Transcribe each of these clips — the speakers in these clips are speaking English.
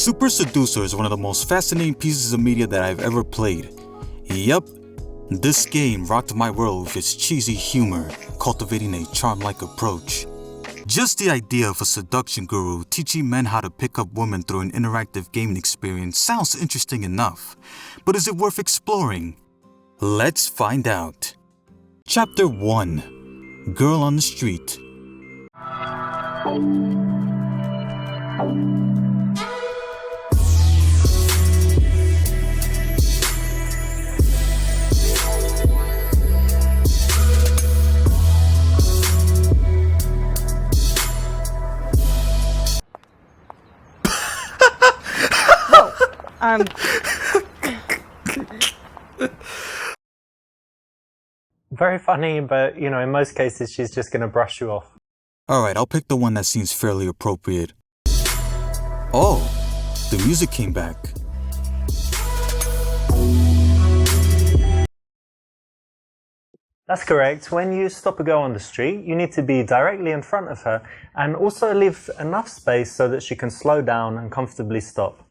Super Seducer is one of the most fascinating pieces of media that I've ever played. Yup, this game rocked my world with its cheesy humor, cultivating a charm-like approach. Just the idea of a seduction guru teaching men how to pick up women through an interactive gaming experience sounds interesting enough, but is it worth exploring? Let's find out. Chapter 1. Girl on the Street. Very funny, but in most cases she's just gonna brush you off. Alright, I'll pick the one that seems fairly appropriate. Oh, the music came back. That's correct. When you stop a girl on the street, you need to be directly in front of her and also leave enough space so that she can slow down and comfortably stop.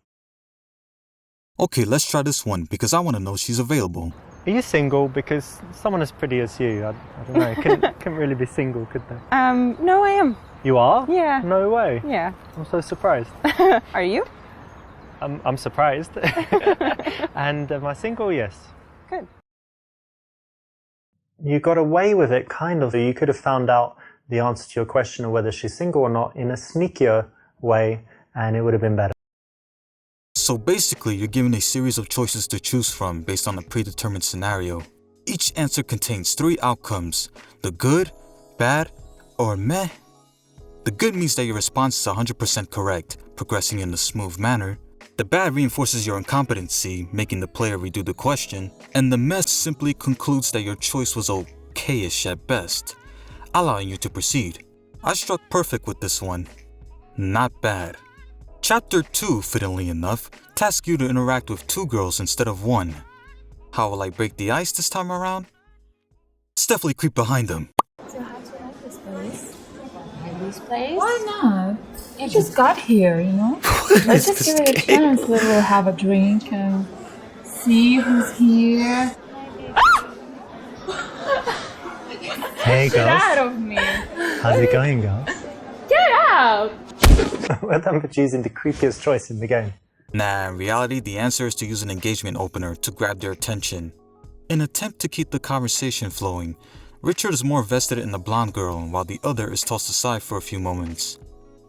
Okay, let's try this one because I want to know she's available. Are you single? Because someone as pretty as you, I don't know, couldn't really be single, could they? No, I am. You are? Yeah. No way. Yeah. I'm so surprised. Are you? I'm surprised. And am I single? Yes. Good. You got away with it, kind of. You could have found out the answer to your question of whether she's single or not in a sneakier way, and it would have been better. So basically, you're given a series of choices to choose from based on a predetermined scenario. Each answer contains 3 outcomes: the good, bad, or meh. The good means that your response is 100% correct, progressing in a smooth manner. The bad reinforces your incompetency, making the player redo the question. And the meh simply concludes that your choice was okay-ish at best, allowing you to proceed. I struck perfect with this one. Not bad. Chapter 2, fittingly enough, tasks you to interact with 2 girls instead of 1. How will I break the ice this time around? Let's definitely creep behind them. So how do you like this place? This place? Why not? You just got here, Let's just give it a chance. We'll have a drink and see who's here. Hey girls. Get out of me. How's it going, girls? Get out! Well done for choosing the creepiest choice in the game. Nah, in reality, the answer is to use an engagement opener to grab their attention. In an attempt to keep the conversation flowing, Richard is more vested in the blonde girl while the other is tossed aside for a few moments.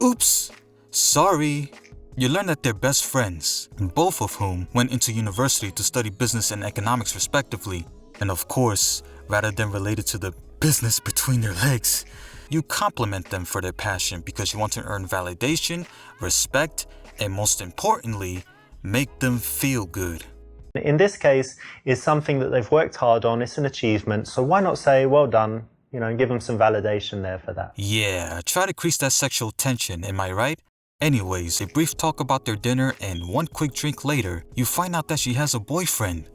Oops! Sorry! You learn that they're best friends, both of whom went into university to study business and economics respectively. And of course, rather than related to the business between their legs, you compliment them for their passion because you want to earn validation, respect, and most importantly, make them feel good. In this case, it's something that they've worked hard on, it's an achievement, so why not say, well done, and give them some validation there for that. Yeah, try to crease that sexual tension, am I right? Anyways, a brief talk about their dinner and one quick drink later, you find out that she has a boyfriend.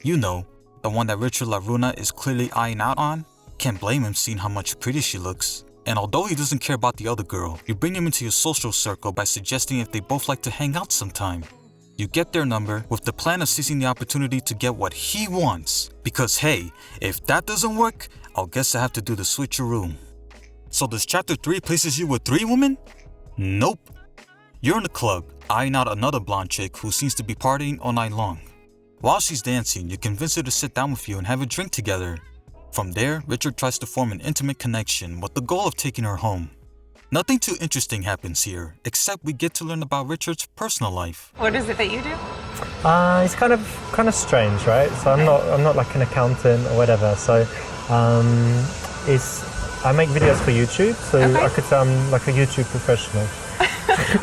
You know, the one that Richard LaRuna is clearly eyeing out on. Can't blame him seeing how much pretty she looks. And although he doesn't care about the other girl, you bring him into your social circle by suggesting if they both like to hang out sometime. You get their number with the plan of seizing the opportunity to get what he wants. Because hey, if that doesn't work, I'll guess I have to do the switcheroo. So does chapter 3 places you with 3 women? Nope. You're in a club, eyeing out another blonde chick who seems to be partying all night long. While she's dancing, you convince her to sit down with you and have a drink together. From there, Richard tries to form an intimate connection with the goal of taking her home. Nothing too interesting happens here, except we get to learn about Richard's personal life. What is it that you do? It's kind of strange, right? So I'm not like an accountant or whatever. So I make videos for YouTube, so I could say I'm like a YouTube professional.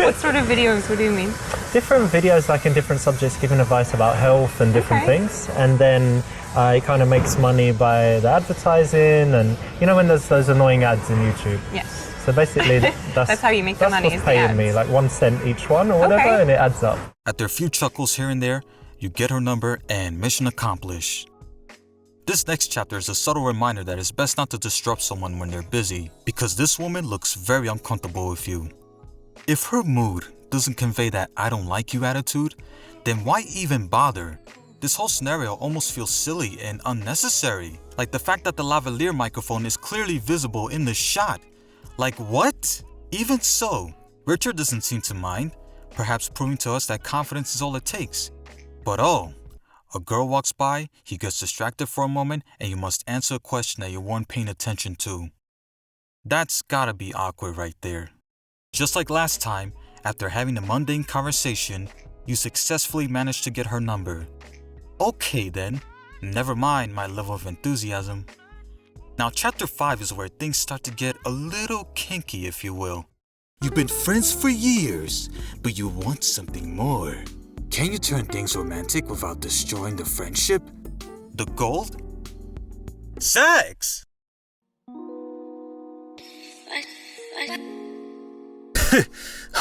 What sort of videos? What do you mean? Different videos, like in different subjects, giving advice about health and different things, and then it kind of makes money by the advertising, and when there's those annoying ads in YouTube. Yes. So basically, that's how you make the money. That's what's paying me, like 1 cent each one or whatever, and it adds up. After a few chuckles here and there, you get her number and mission accomplished. This next chapter is a subtle reminder that it's best not to disrupt someone when they're busy, because this woman looks very uncomfortable with you. If her mood doesn't convey that I don't like you attitude, then why even bother? This whole scenario almost feels silly and unnecessary. Like the fact that the lavalier microphone is clearly visible in the shot. Like what? Even so, Richard doesn't seem to mind, perhaps proving to us that confidence is all it takes. But oh, a girl walks by, he gets distracted for a moment, and you must answer a question that you weren't paying attention to. That's gotta be awkward right there. Just like last time, after having a mundane conversation, you successfully managed to get her number. Okay then, never mind my level of enthusiasm. Now chapter 5 is where things start to get a little kinky, if you will. You've been friends for years, but you want something more. Can you turn things romantic without destroying the friendship? The gold? Sex!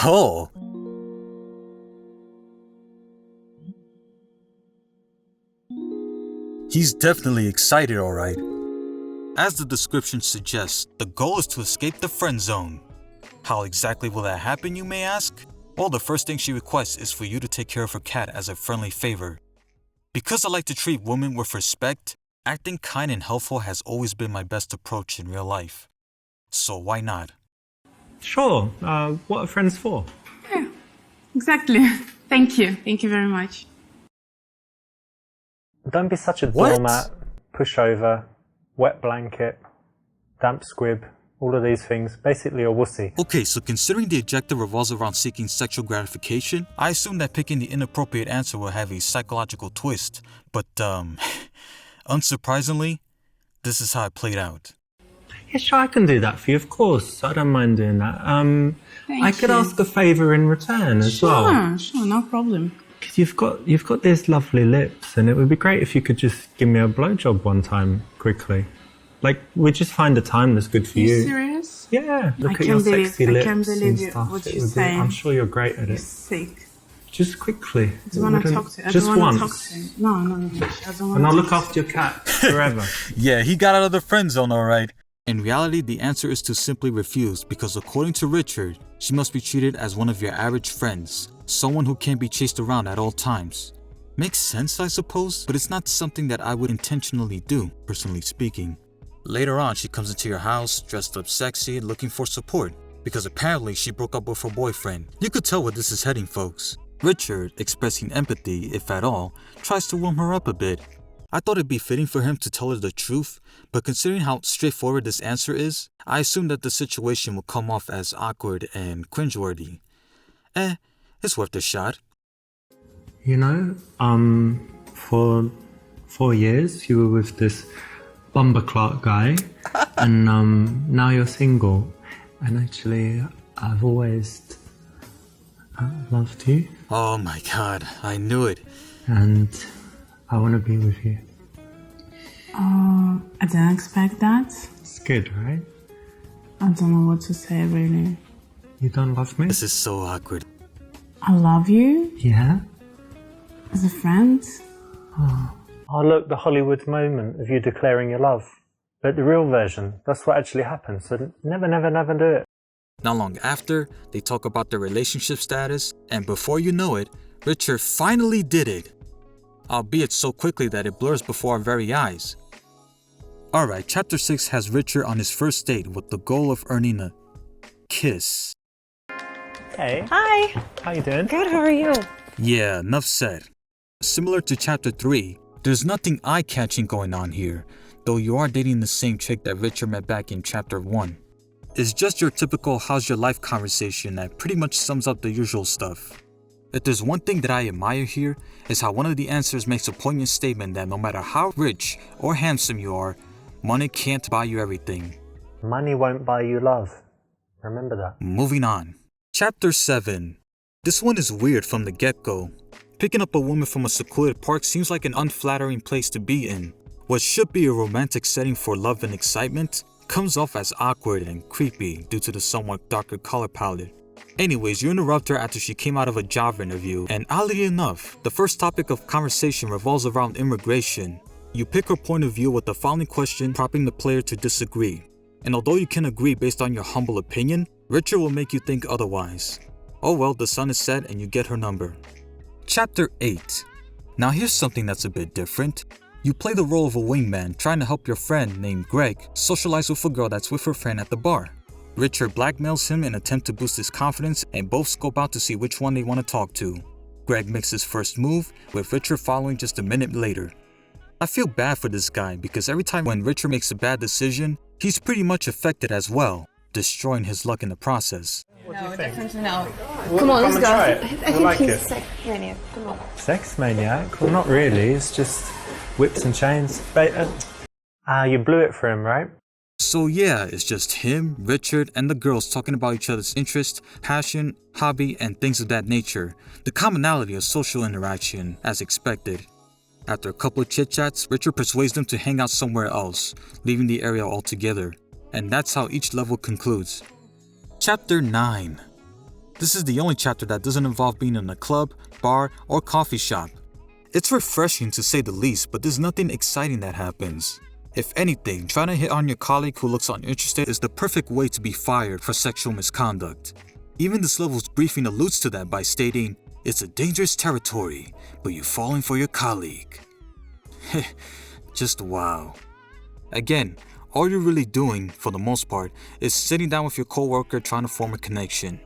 Oh. He's definitely excited, alright. As the description suggests, the goal is to escape the friend zone. How exactly will that happen, you may ask? Well, the first thing she requests is for you to take care of her cat as a friendly favor. Because I like to treat women with respect, acting kind and helpful has always been my best approach in real life. So why not? Sure. What are friends for? Yeah, exactly. Thank you. Thank you very much. Don't be such a What? doormat, pushover, wet blanket, damp squib, all of these things. Basically a wussy. Okay, so considering the objective revolves around seeking sexual gratification, I assume that picking the inappropriate answer will have a psychological twist. But, unsurprisingly, this is how it played out. Yeah, sure, I can do that for you, of course. I don't mind doing that. I could ask a favour in return as well. Sure, no problem. Because you've got these lovely lips, and it would be great if you could just give me a blowjob one time, quickly. Like, we just find a time that's good for you. Serious? Yeah, look at your sexy lips I can't believe and stuff. what It you're would be- saying. I'm sure you're great at You're it. sick. Just quickly. I don't want to talk to you. Just I don't want to once. talk to you. No. I don't want And I'll to look after your cat forever. Yeah, he got out of the friend zone, alright. In reality, the answer is to simply refuse because according to Richard, she must be treated as one of your average friends, someone who can't be chased around at all times. Makes sense, I suppose, but it's not something that I would intentionally do, personally speaking. Later on, she comes into your house, dressed up sexy, looking for support, because apparently she broke up with her boyfriend. You could tell where this is heading, folks. Richard, expressing empathy, if at all, tries to warm her up a bit. I thought it'd be fitting for him to tell her the truth, but considering how straightforward this answer is, I assumed that the situation would come off as awkward and cringeworthy. It's worth a shot. You know, for 4 years you were with this Bumba Clark guy, and now you're single. And actually, I've always loved you, Oh my god, I knew it. and I want to be with you. I didn't expect that. It's good, right? I don't know what to say, really. You don't love me? This is so awkward. I love you Yeah? as a friend. Oh, look, the Hollywood moment of you declaring your love. But the real version, that's what actually happens. So never do it. Not long after, they talk about their relationship status, and before you know it, Richard finally did it. Albeit so quickly that it blurs before our very eyes. Alright, chapter 6 has Richard on his first date with the goal of earning a kiss. Hey, Hi. how you doing? Good, how are you? Yeah, enough said. Similar to chapter 3, there's nothing eye-catching going on here, though you are dating the same chick that Richard met back in chapter 1. It's just your typical how's your life conversation that pretty much sums up the usual stuff. If there's one thing that I admire here, is how one of the answers makes a poignant statement that no matter how rich or handsome you are, money can't buy you everything. Money won't buy you love. Remember that. Moving on. Chapter 7. This one is weird from the get-go. Picking up a woman from a secluded park seems like an unflattering place to be in. What should be a romantic setting for love and excitement comes off as awkward and creepy due to the somewhat darker color palette. Anyways, you interrupt her after she came out of a job interview, and oddly enough, the first topic of conversation revolves around immigration. You pick her point of view with the following question, prompting the player to disagree. And although you can agree based on your humble opinion, Richard will make you think otherwise. Oh well, the sun is set and you get her number. Chapter 8. Now here's something that's a bit different. You play the role of a wingman trying to help your friend named Greg socialize with a girl that's with her friend at the bar. Richard blackmails him in an attempt to boost his confidence, and both scope out to see which one they want to talk to. Greg makes his first move, with Richard following just a minute later. I feel bad for this guy because every time when Richard makes a bad decision, he's pretty much affected as well, destroying his luck in the process. No, definitely no. Come on, let's go. try it. I You'll think like he's it. sick. Maniac. Come on. Sex maniac? Well, not really. It's just whips and chains. You blew it for him, right? So yeah, it's just him, Richard, and the girls talking about each other's interest, passion, hobby, and things of that nature. The commonality of social interaction, as expected. After a couple of chit-chats, Richard persuades them to hang out somewhere else, leaving the area altogether. And that's how each level concludes. Chapter 9. This is the only chapter that doesn't involve being in a club, bar, or coffee shop. It's refreshing to say the least, but there's nothing exciting that happens. If anything, trying to hit on your colleague who looks uninterested is the perfect way to be fired for sexual misconduct. Even this level's briefing alludes to that by stating, "It's a dangerous territory, but you're falling for your colleague." Just wow. Again, all you're really doing, for the most part, is sitting down with your coworker trying to form a connection.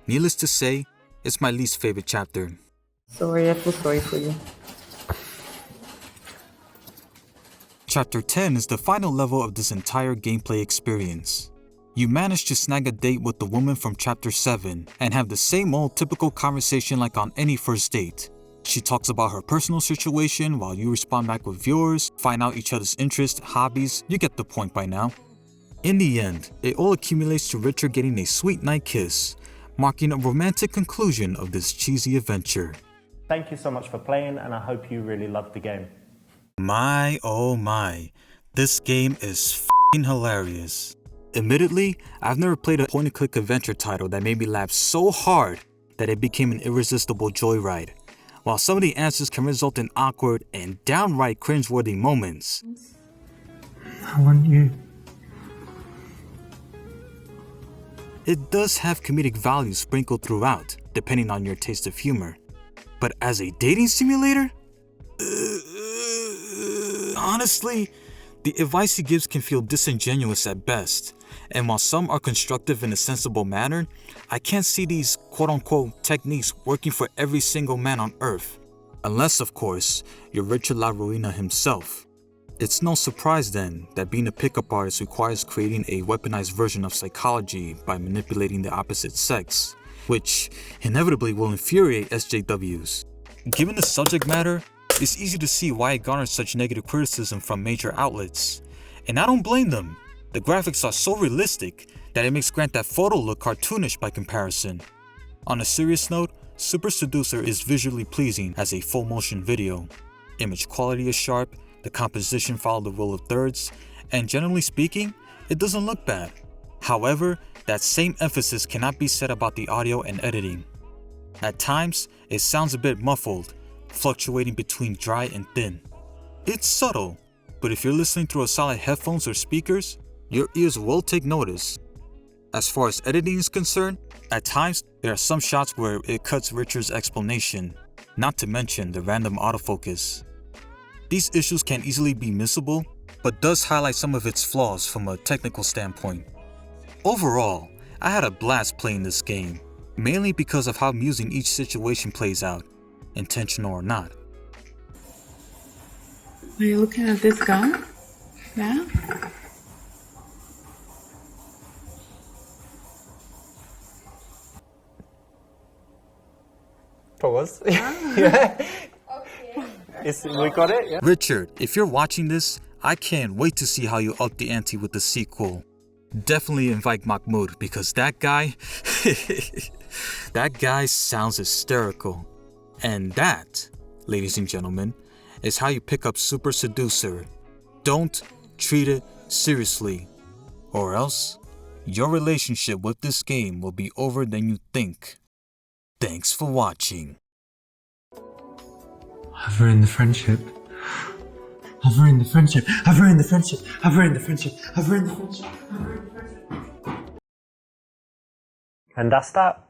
Needless to say, it's my least favorite chapter. Sorry, I feel sorry for you. Chapter 10 is the final level of this entire gameplay experience. You manage to snag a date with the woman from Chapter 7 and have the same old typical conversation like on any first date. She talks about her personal situation while you respond back with yours, find out each other's interests, hobbies, you get the point by now. In the end, it all accumulates to Richard getting a sweet night kiss, marking a romantic conclusion of this cheesy adventure. Thank you so much for playing, and I hope you really loved the game. My oh my, this game is f***ing hilarious. Admittedly, I've never played a point-and-click adventure title that made me laugh so hard that it became an irresistible joyride. While some of the answers can result in awkward and downright cringeworthy moments, I want you. it does have comedic value sprinkled throughout, depending on your taste of humor. But as a dating simulator? Honestly, the advice he gives can feel disingenuous at best, and while some are constructive in a sensible manner, I can't see these quote-unquote techniques working for every single man on Earth. Unless, of course, you're Richard La Ruina himself. It's no surprise then that being a pickup artist requires creating a weaponized version of psychology by manipulating the opposite sex, which inevitably will infuriate SJWs. Given the subject matter, it's easy to see why it garners such negative criticism from major outlets. And I don't blame them. The graphics are so realistic that it makes Grand Theft Auto look cartoonish by comparison. On a serious note, Super Seducer is visually pleasing as a full motion video. Image quality is sharp, the composition followed the rule of thirds, and generally speaking, it doesn't look bad. However, that same emphasis cannot be said about the audio and editing. At times, it sounds a bit muffled, fluctuating between dry and thin. It's subtle, but if you're listening through a solid headphones or speakers, your ears will take notice. As far as editing is concerned, at times there are some shots where it cuts Richard's explanation, not to mention the random autofocus. These issues can easily be missable, but does highlight some of its flaws from a technical standpoint. Overall, I had a blast playing this game, mainly because of how amusing each situation plays out, intentional or not. Are you looking at this gun? Yeah? Pause. Yeah. We got it? Yeah. Richard, if you're watching this, I can't wait to see how you up the ante with the sequel. Definitely invite Mahmoud because that guy, that guy sounds hysterical. And that, ladies and gentlemen, is how you pick up Super Seducer. Don't treat it seriously, or else your relationship with this game will be over than you think. Thanks for watching. I've ruined the friendship. I've ruined the friendship. I've ruined the friendship. I've ruined the friendship. I've ruined the friendship. And that's that.